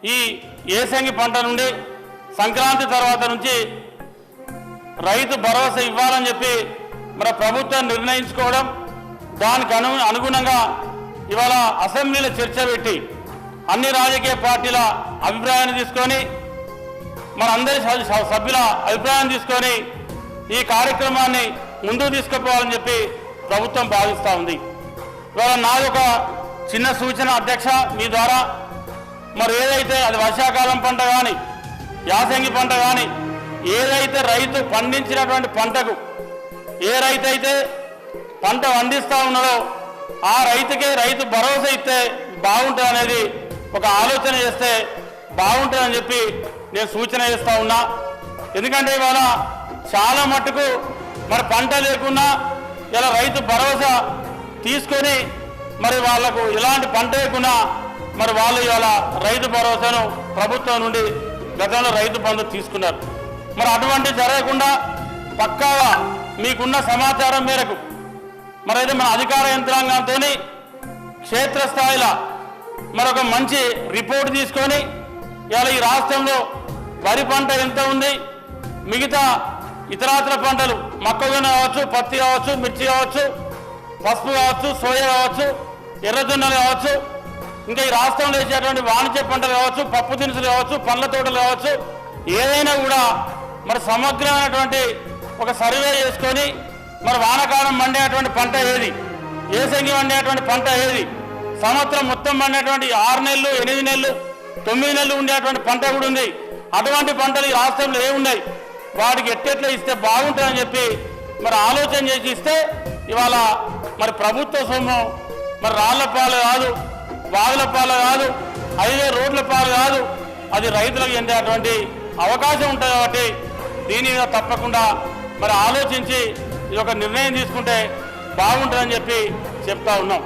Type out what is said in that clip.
ఈ ఏసంగి పంట నుండి సంక్రాంతి తర్వాత నుంచి రైతు భరోసా ఇవ్వాలని చెప్పి మన ప్రభుత్వం నిర్ణయించుకోవడం, దానికి అనుగుణంగా ఇవాళ అసెంబ్లీలో చర్చ పెట్టి అన్ని రాజకీయ పార్టీల అభిప్రాయాన్ని తీసుకొని మనందరి సభ్యుల అభిప్రాయాన్ని తీసుకొని ఈ కార్యక్రమాన్ని ముందుకు తీసుకుపోవాలని చెప్పి ప్రభుత్వం భావిస్తూ ఉంది. ఇవాళ నాది ఒక చిన్న సూచన అధ్యక్ష, మీ ద్వారా మరి ఏదైతే అది వర్షాకాలం పంట కానీ యాసంగి పంట కానీ ఏదైతే రైతు పండించినటువంటి పంటకు ఏ రైతు అయితే పంట పండిస్తూ ఉన్నాడో ఆ రైతుకే రైతు భరోసా ఇస్తే బాగుంటుంది అనేది ఒక ఆలోచన చేస్తే బాగుంటుందని చెప్పి నేను సూచన చేస్తూ ఉన్నా. ఎందుకంటే ఇవాళ చాలా మట్టుకు మరి పంట లేకున్నా ఇలా రైతు భరోసా తీసుకొని మరి వాళ్లకు ఎలాంటి పంట లేకున్నా మరి వాళ్ళు ఇవాళ రైతు భరోసాను ప్రభుత్వం నుండి గతంలో రైతు బంధు తీసుకున్నారు. మరి అటువంటి జరగకుండా పక్కాగా మీకున్న సమాచారం మేరకు మరైతే మన అధికార యంత్రాంగంతో క్షేత్రస్థాయిలో మరొక మంచి రిపోర్ట్ తీసుకొని ఇవాళ ఈ రాష్ట్రంలో వరి పంట ఎంత ఉంది, మిగతా ఇతరాతర పంటలు మొక్కజొన్న కావచ్చు, పత్తి కావచ్చు, మిర్చి కావచ్చు, పసుపు కావచ్చు, సోయా కావచ్చు, ఎర్రజొన్నలు కావచ్చు, ఇంకా ఈ రాష్ట్రంలో వేసేటువంటి వాణిజ్య పంటలు కావచ్చు, పప్పు దినుసులు కావచ్చు, పండ్ల తోటలు కావచ్చు, ఏదైనా కూడా మరి సమగ్రమైనటువంటి ఒక సర్వే చేసుకొని మరి వానాకాలం పండేటువంటి పంట ఏది, ఏసంగి పండేటువంటి పంట ఏది, సంవత్సరం మొత్తం పండేటువంటి 6 నెలలు 8 నెలలు 9 నెలలు ఉండేటువంటి పంట కూడా ఉంది. అటువంటి పంటలు ఈ రాష్ట్రంలో ఏమున్నాయి, వాటికి ఎట్టెట్లా ఇస్తే బాగుంటుందని చెప్పి మరి ఆలోచన చేసి ఇస్తే ఇవాళ మరి ప్రభుత్వ సొమ్ము మరి రాళ్ల పాలు కాదు, వాగుల పాలు కాదు, హైవే రోడ్ల పాలు కాదు, అది రైతులకు చెందేటువంటి అవకాశం ఉంటుంది. కాబట్టి దీని మీద తప్పకుండా మరి ఆలోచించి ఇది ఒక నిర్ణయం తీసుకుంటే బాగుంటుందని చెప్పి చెప్తా ఉన్నాం.